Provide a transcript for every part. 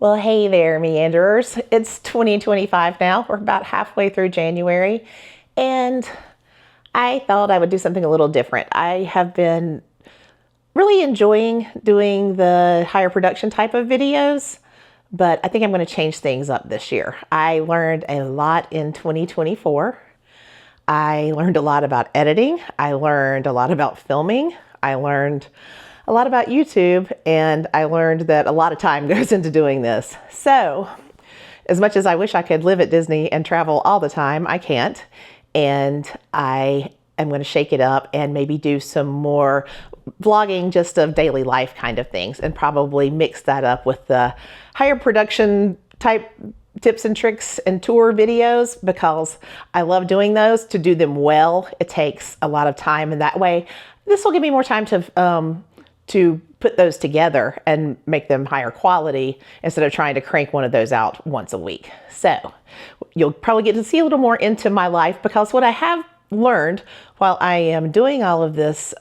Well, hey there, meanderers. It's 2025 now. We're about halfway through January, and I thought I would do something a little different. I have been really enjoying doing the higher production type of videos, but I think I'm going to change things up this year. I learned a lot in 2024. I learned a lot about editing. I learned a lot about filming. I learned a lot about YouTube, and I learned that a lot of time goes into doing this. So as much as I wish I could live at Disney and travel all the time, I can't. And I am going to shake it up and maybe do some more vlogging just of daily life kind of things, and probably mix that up with the higher production type tips and tricks and tour videos, because I love doing those. To do them well, it takes a lot of time, and that way this will give me more time to put those together and make them higher quality instead of trying to crank one of those out once a week. So you'll probably get to see a little more into my life, because what I have learned while I am doing all of this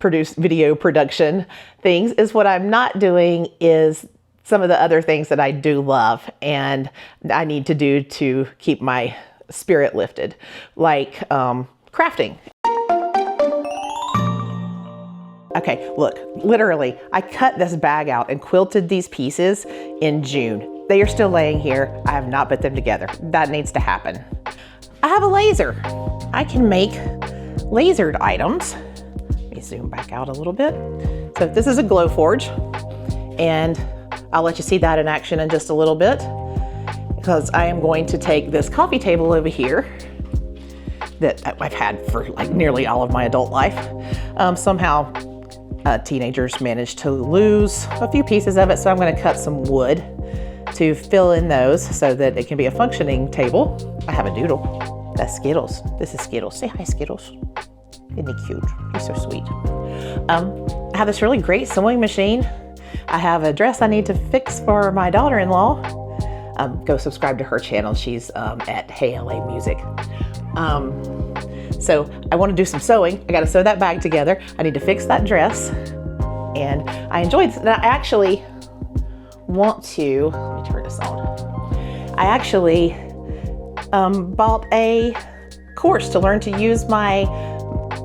video production things is what I'm not doing is some of the other things that I do love and I need to do to keep my spirit lifted, like crafting. Okay, look, literally, I cut this bag out and quilted these pieces in June. They are still laying here. I have not put them together. That needs to happen. I have a laser. I can make lasered items. Let me zoom back out a little bit. So this is a Glowforge, and I'll let you see that in action in just a little bit, because I am going to take this coffee table over here that I've had for like nearly all of my adult life. Somehow, teenagers managed to lose a few pieces of it, so I'm going to cut some wood to fill in those so that it can be a functioning table. I have a doodle. That's Skittles. This is Skittles. Say hi, Skittles. Isn't he cute? He's so sweet. I have this really great sewing machine. I have a dress I need to fix for my daughter-in-law. Go subscribe to her channel. She's at Hey LA Music. So I want to do some sewing. I got to sew that bag together. I need to fix that dress. And I enjoyed that. I actually want to, let me turn this on. I actually bought a course to learn to use my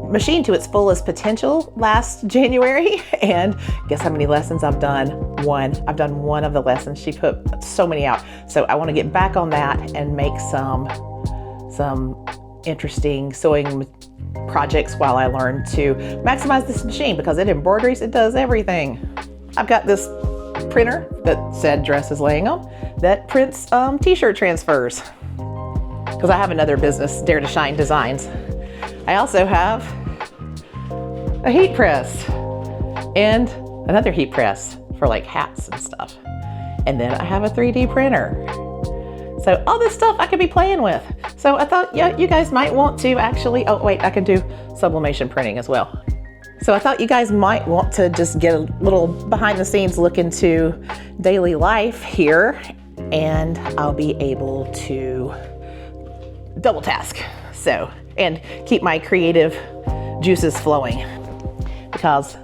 machine to its fullest potential last January. And guess how many lessons I've done? One. I've done one of the lessons. She put so many out. So I want to get back on that and make some interesting sewing projects while I learn to maximize this machine, because it embroideries, it does everything. I've got this printer that said dress is laying on that prints t-shirt transfers, because I have another business, Dare to Shine Designs. I also have a heat press and another heat press for like hats and stuff. And then I have a 3D printer. So all this stuff I could be playing with. So I thought, yeah, you guys might want to actually, oh wait, I can do sublimation printing as well. So I thought you guys might want to just get a little behind the scenes look into daily life here, and I'll be able to double task. So, and keep my creative juices flowing, because,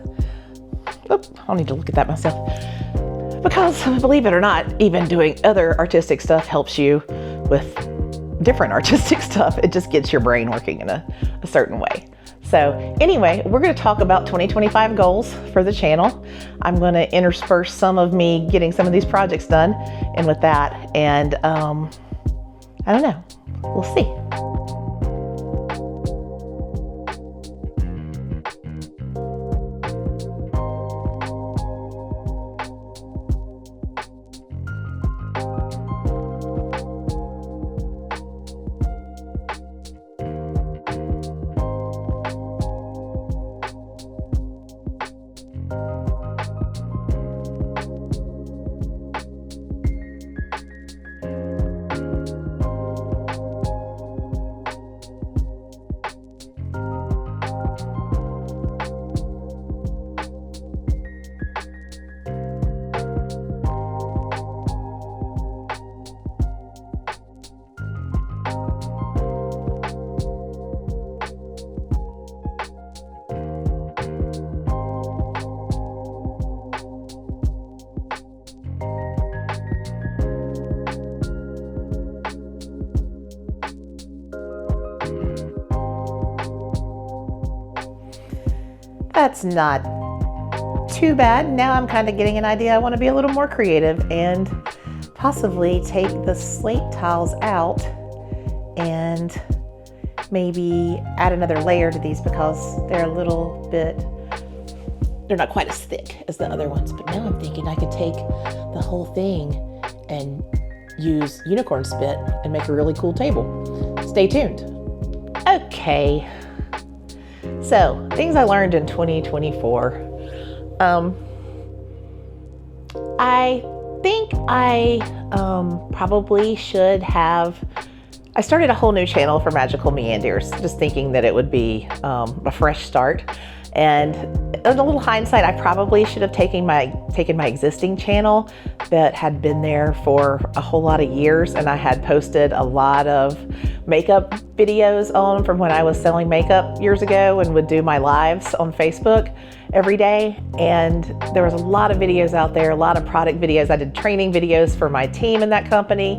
oops, I'll need to look at that myself. Because believe it or not, even doing other artistic stuff helps you with different artistic stuff. It just gets your brain working in a certain way. So anyway, we're going to talk about 2025 goals for the channel. I'm going to intersperse some of me getting some of these projects done and with that. And I don't know, we'll see. that's not too bad. Now I'm kind of getting an idea. I want to be a little more creative and possibly take the slate tiles out and maybe add another layer to these because they're a little bit, they're not quite as thick as the other ones. But now I'm thinking I could take the whole thing and use unicorn spit and make a really cool table. Stay tuned. Okay, so things I learned in 2024. I think I probably should have, I started a whole new channel for Magical Meanders, just thinking that it would be a fresh start. And in a little hindsight, I probably should have taken my existing channel that had been there for a whole lot of years, and I had posted a lot of makeup videos on from when I was selling makeup years ago and would do my lives on Facebook every day. And there was a lot of videos out there, a lot of product videos. I did training videos for my team in that company,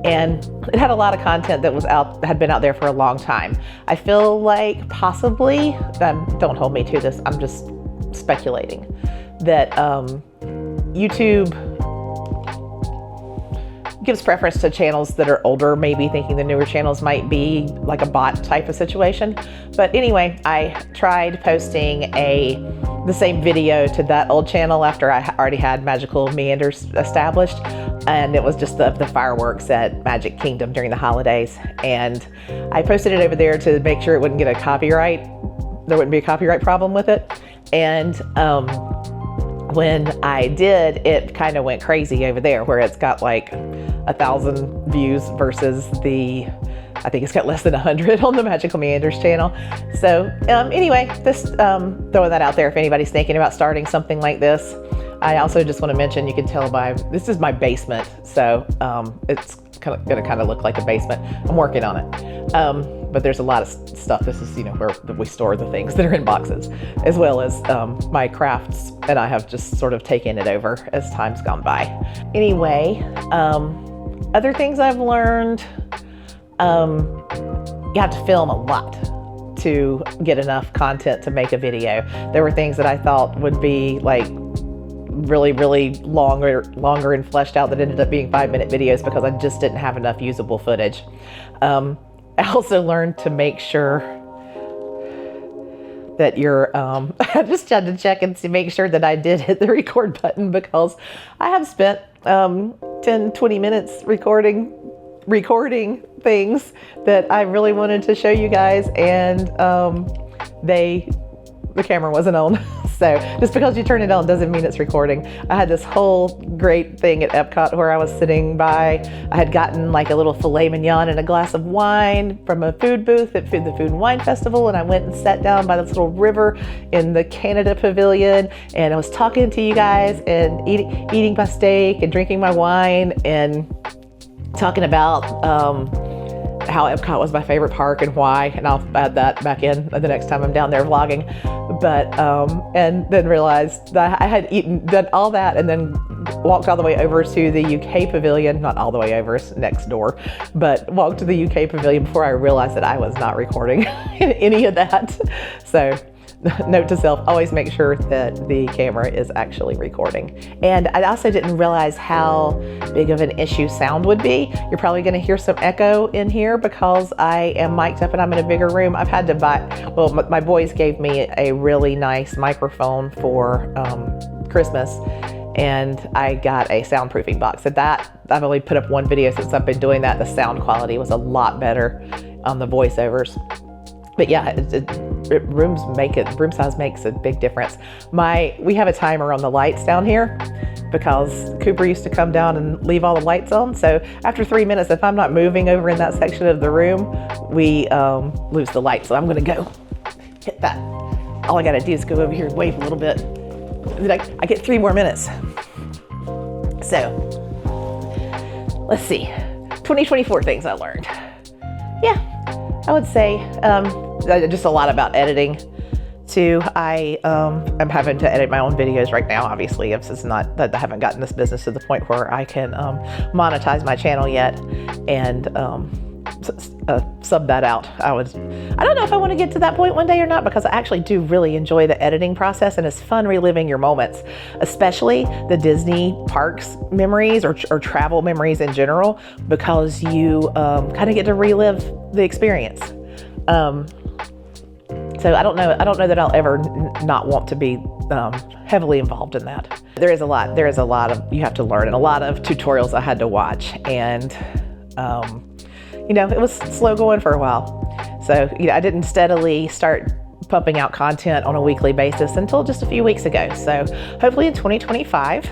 and it had a lot of content that had been out there for a long time. I feel like possibly, don't hold me to this, I'm just speculating, that YouTube gives preference to channels that are older, maybe thinking the newer channels might be like a bot type of situation. But anyway, I tried posting the same video to that old channel after I already had Magical Meanders established, and it was just the fireworks at Magic Kingdom during the holidays. And I posted it over there to make sure it wouldn't get a copyright, there wouldn't be a copyright problem with it. And when I did, it kind of went crazy over there, where it's got like 1,000 views versus I think it's got less than 100 on the Magical Meanders channel. So anyway, just throwing that out there if anybody's thinking about starting something like this. I also just want to mention, you can tell this is my basement, so it's going to kind of look like a basement. I'm working on it. But there's a lot of stuff. This is, where we store the things that are in boxes, as well as my crafts, and I have just sort of taken it over as time's gone by. Anyway, other things I've learned, you have to film a lot to get enough content to make a video. There were things that I thought would be like really longer and fleshed out that ended up being 5-minute videos because I just didn't have enough usable footage. I also learned to make sure that I just had to check and make sure that I did hit the record button, because I have spent 10-20 minutes recording things that I really wanted to show you guys, and the camera wasn't on. So just because you turn it on doesn't mean it's recording. I had this whole great thing at Epcot where I was sitting by. I had gotten like a little filet mignon and a glass of wine from a food booth at the Food and Wine Festival, and I went and sat down by this little river in the Canada Pavilion, and I was talking to you guys and eating my steak and drinking my wine and talking about how Epcot was my favorite park and why, and I'll add that back in the next time I'm down there vlogging. But and then realized that I had done all that, and then walked all the way over to the UK pavilion. Not all the way over, it's next door, but walked to the UK pavilion before I realized that I was not recording any of that. So note to self, always make sure that the camera is actually recording. And I also didn't realize how big of an issue sound would be. You're probably going to hear some echo in here because I am mic'd up and I'm in a bigger room. I've had to my boys gave me a really nice microphone for Christmas, and I got a soundproofing box. And that, I've only put up one video since I've been doing that. The sound quality was a lot better on the voiceovers. But yeah, room size makes a big difference. We have a timer on the lights down here because Cooper used to come down and leave all the lights on. So after 3 minutes, if I'm not moving over in that section of the room, we lose the light. So I'm gonna go hit that. All I gotta do is go over here and wave a little bit. Then I get 3 more minutes. So let's see, 2024 things I learned. Yeah, I would say just a lot about editing too. I'm having to edit my own videos right now. Obviously, it's not that I haven't gotten this business to the point where I can monetize my channel yet, and sub that out. I don't know if I want to get to that point one day or not, because I actually do really enjoy the editing process, and it's fun reliving your moments, especially the Disney parks memories or travel memories in general, because you kind of get to relive the experience. So I don't know that I'll ever not want to be heavily involved in that. There is a lot of you have to learn, and a lot of tutorials I had to watch, and it was slow going for a while. So, I didn't steadily start pumping out content on a weekly basis until just a few weeks ago. So hopefully in 2025,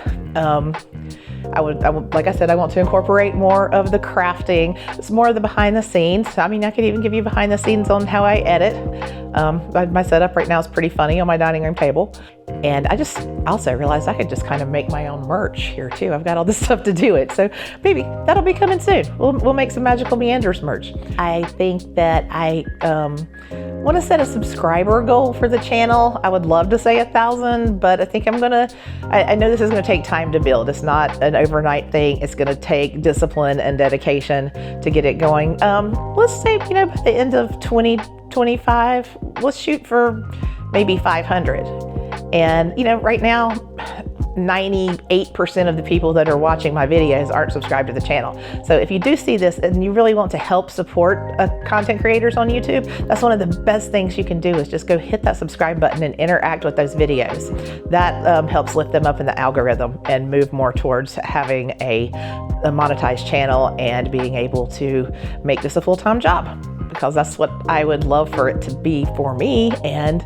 I would, like I said, I want to incorporate more of the crafting. It's more of the behind the scenes. I mean, I could even give you behind the scenes on how I edit. My setup right now is pretty funny on my dining room table. And I just also realized I could just kind of make my own merch here too. I've got all this stuff to do it. So maybe that'll be coming soon. We'll make some Magical Meanders merch. I think that I want to set a subscriber goal for the channel. I would love to say 1,000, but I think I know this is going to take time to build. It's not an overnight thing. It's going to take discipline and dedication to get it going. Let's say, by the end of 2025, let's shoot for maybe 500. And, right now, 98% of the people that are watching my videos aren't subscribed to the channel. So if you do see this and you really want to help support content creators on YouTube, that's one of the best things you can do, is just go hit that subscribe button and interact with those videos. That helps lift them up in the algorithm and move more towards having a monetized channel and being able to make this a full-time job, because that's what I would love for it to be for me. And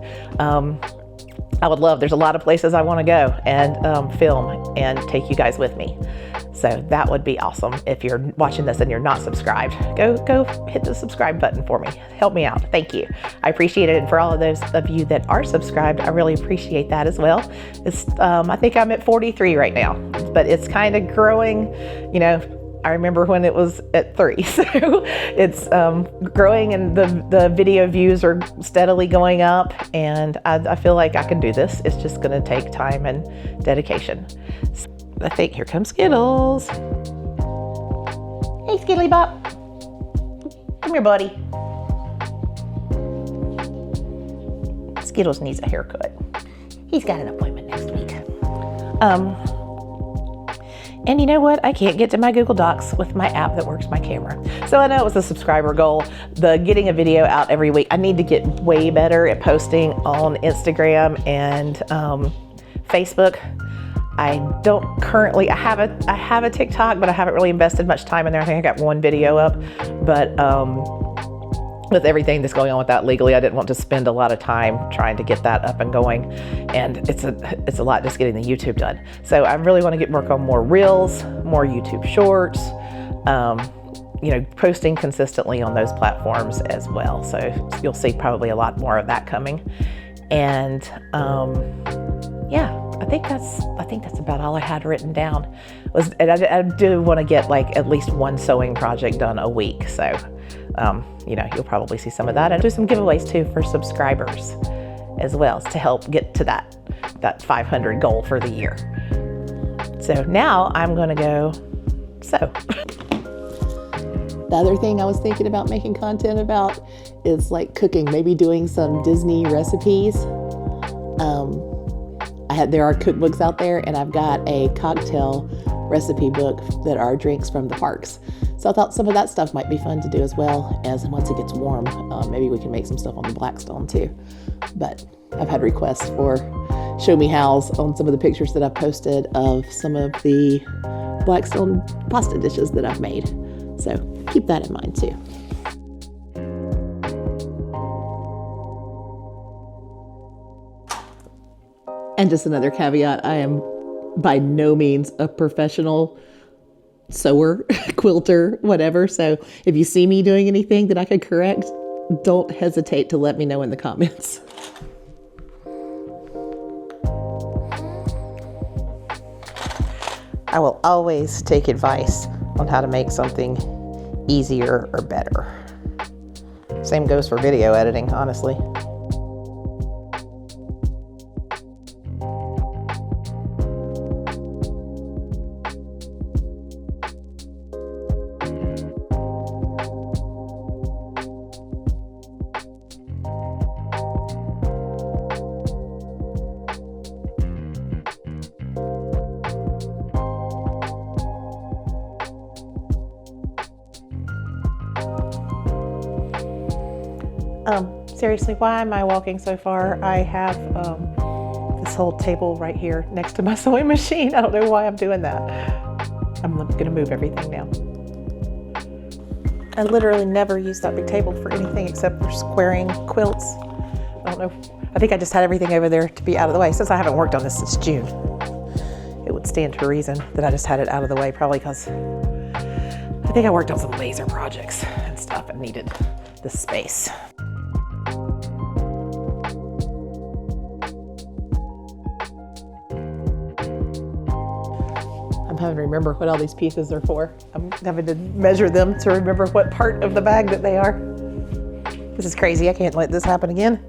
there's a lot of places I want to go and film and take you guys with me. So that would be awesome. If you're watching this and you're not subscribed, go hit the subscribe button for me. Help me out. Thank you. I appreciate it. And for all of those of you that are subscribed, I really appreciate that as well. I think I'm at 43 right now, but it's kind of growing, I remember when it was at 3, so it's growing, and the video views are steadily going up, and I feel like I can do this. It's just going to take time and dedication. So I think here comes Skittles. Hey, Skittly Bop. Come here, buddy. Skittles needs a haircut. He's got an appointment next week. And you know what? I can't get to my Google Docs with my app that works my camera. So I know it was a subscriber goal, getting a video out every week. I need to get way better at posting on Instagram and Facebook. I have a TikTok, but I haven't really invested much time in there. I think I got one video up, but with everything that's going on with that legally, I didn't want to spend a lot of time trying to get that up and going, and it's a lot just getting the YouTube done. So I really want to work on more reels, more YouTube shorts, posting consistently on those platforms as well. So you'll see probably a lot more of that coming. And I think that's about all I had written down. I do want to get at least one sewing project done a week. So you'll probably see some of that, and do some giveaways too for subscribers as well, to help get to that 500 goal for the year. So now I'm going to go sew. The other thing I was thinking about making content about is cooking, maybe doing some Disney recipes. There are cookbooks out there, and I've got a cocktail recipe book that are drinks from the parks. So I thought some of that stuff might be fun to do, as well as once it gets warm, maybe we can make some stuff on the Blackstone too. But I've had requests for show me hows on some of the pictures that I've posted of some of the Blackstone pasta dishes that I've made. So keep that in mind too. And just another caveat, I am by no means a professional sewer, quilter, whatever. So if you see me doing anything that I could correct, don't hesitate to let me know in the comments. I will always take advice on how to make something easier or better. Same goes for video editing, honestly. Seriously, why am I walking so far? I have this whole table right here next to my sewing machine. I don't know why I'm doing that. I'm gonna move everything now. I literally never use that big table for anything except for squaring quilts. I don't know. I think I just had everything over there to be out of the way. Since I haven't worked on this since June, it would stand to reason that I just had it out of the way, probably because I think I worked on some laser projects and stuff and needed the space. I'm having to remember what all these pieces are for. I'm having to measure them to remember what part of the bag that they are. This is crazy. I can't let this happen again.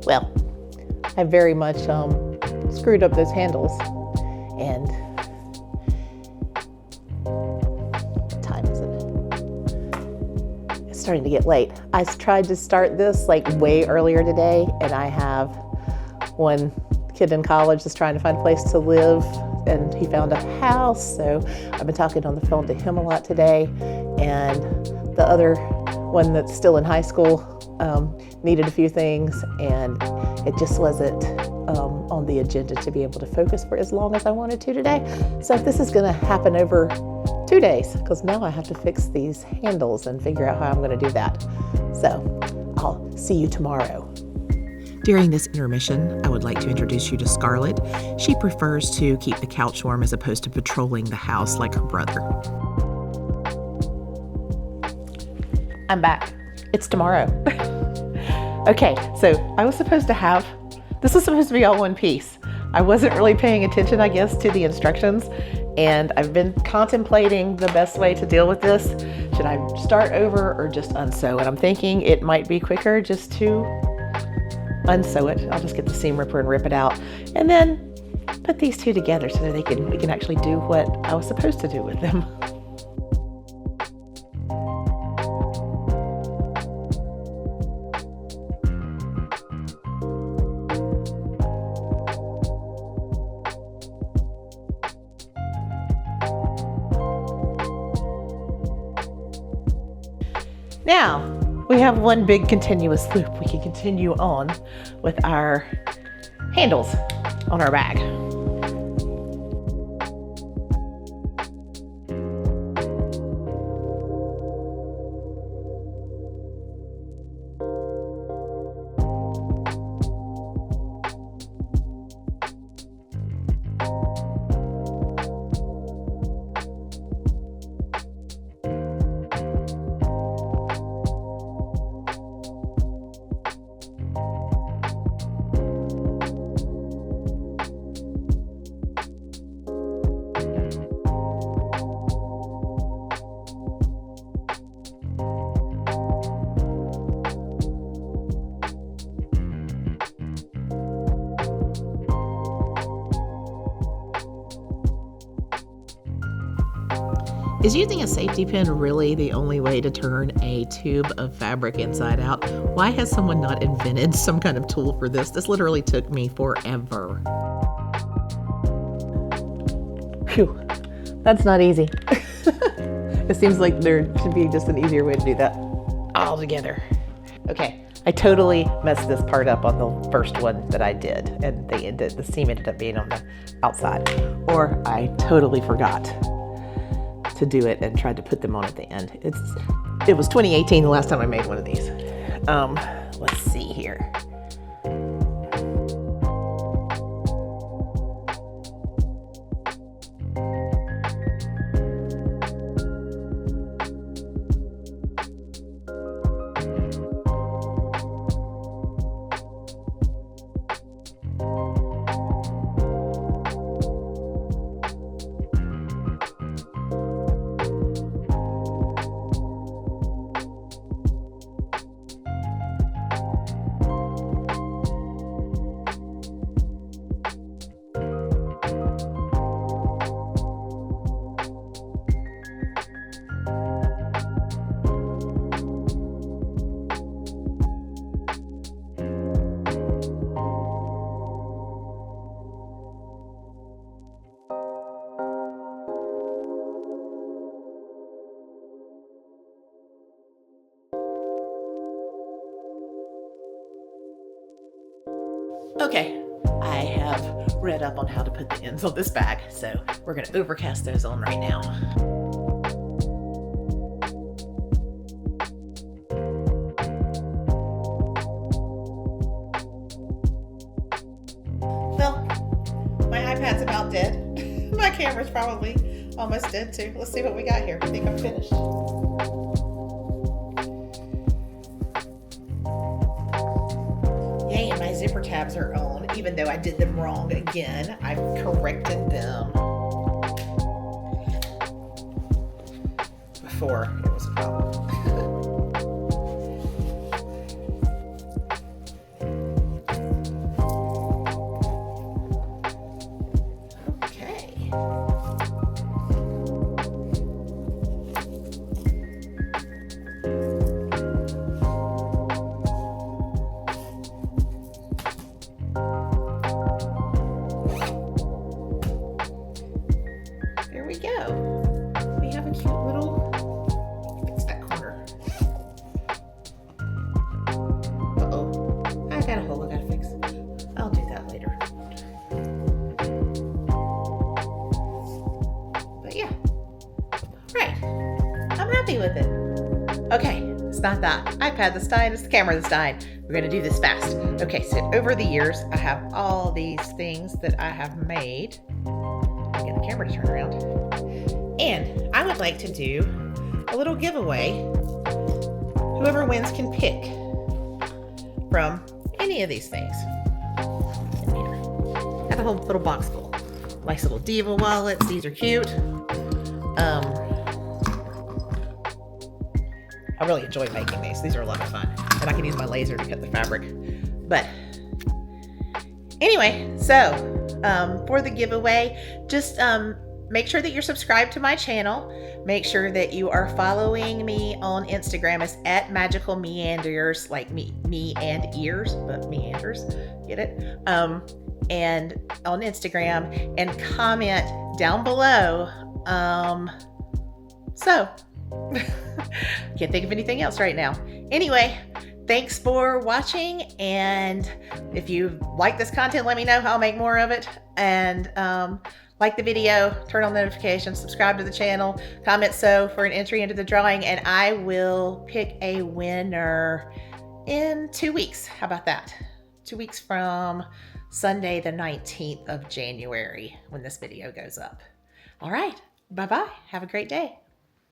Well, I very much screwed up those handles, and what time is it? It's starting to get late. I tried to start this like way earlier today, and I have one kid in college that's trying to find a place to live, and he found a house, so I've been talking on the phone to him a lot today, and the other one that's still in high school needed a few things, and it just wasn't on the agenda to be able to focus for as long as I wanted to today. So this is going to happen over 2 days, because now I have to fix these handles and figure out how I'm going to do that. So I'll see you tomorrow. During this intermission, I would like to introduce you to Scarlett. She prefers to keep the couch warm as opposed to patrolling the house like her brother. I'm back. It's tomorrow. Okay, so this was supposed to be all one piece. I wasn't really paying attention, I guess, to the instructions, and I've been contemplating the best way to deal with this. Should I start over or just unsew? And I'm thinking it might be quicker just to unsew it. I'll just get the seam ripper and rip it out, and then put these two together so that we can actually do what I was supposed to do with them. Now, we have one big continuous loop. We can continue on with our handles on our bag. Is using a safety pin really the only way to turn a tube of fabric inside out? Why has someone not invented some kind of tool for this? This literally took me forever. Phew, that's not easy. It seems like there should be just an easier way to do that all together. Okay, I totally messed this part up on the first one that I did, and the seam ended up being on the outside. Or I totally forgot to do it and tried to put them on at the end. It was 2018 the last time I made one of these. Let's see here. Okay, I have read up on how to put the ends on this bag, so we're gonna overcast those on right now. Well, my iPad's about dead. My camera's probably almost dead too. Let's see what we got here. I think I'm finished. Yay, and my zipper tabs are on, even though I did them wrong again. I've corrected them before it was a problem. There we go. We have a cute little, fix that corner. Uh-oh, I got a hole I gotta fix. I'll do that later. But yeah, right, I'm happy with it. Okay, it's not the iPad that's dying, it's the camera that's dying. We're gonna do this fast. Okay, so over the years, I have all these things that I have made. Get the camera to turn around. And I would like to do a little giveaway. Whoever wins can pick from any of these things. In here. Got a whole little box full. Nice little diva wallets. These are cute. I really enjoy making these. These are a lot of fun. And I can use my laser to cut the fabric. But anyway, so for the giveaway, just make sure that you're subscribed to my channel. Make sure that you are following me on Instagram. It's at Magical Meanders, like me and ears, but meanders, get it? And on Instagram, and comment down below. Can't think of anything else right now. Anyway, thanks for watching, and if you like this content, let me know how I'll make more of it. And like the video, turn on notifications, subscribe to the channel, comment so for an entry into the drawing, and I will pick a winner in 2 weeks. How about that? 2 weeks from Sunday, the 19th of January, when this video goes up. All right, bye-bye. Have a great day.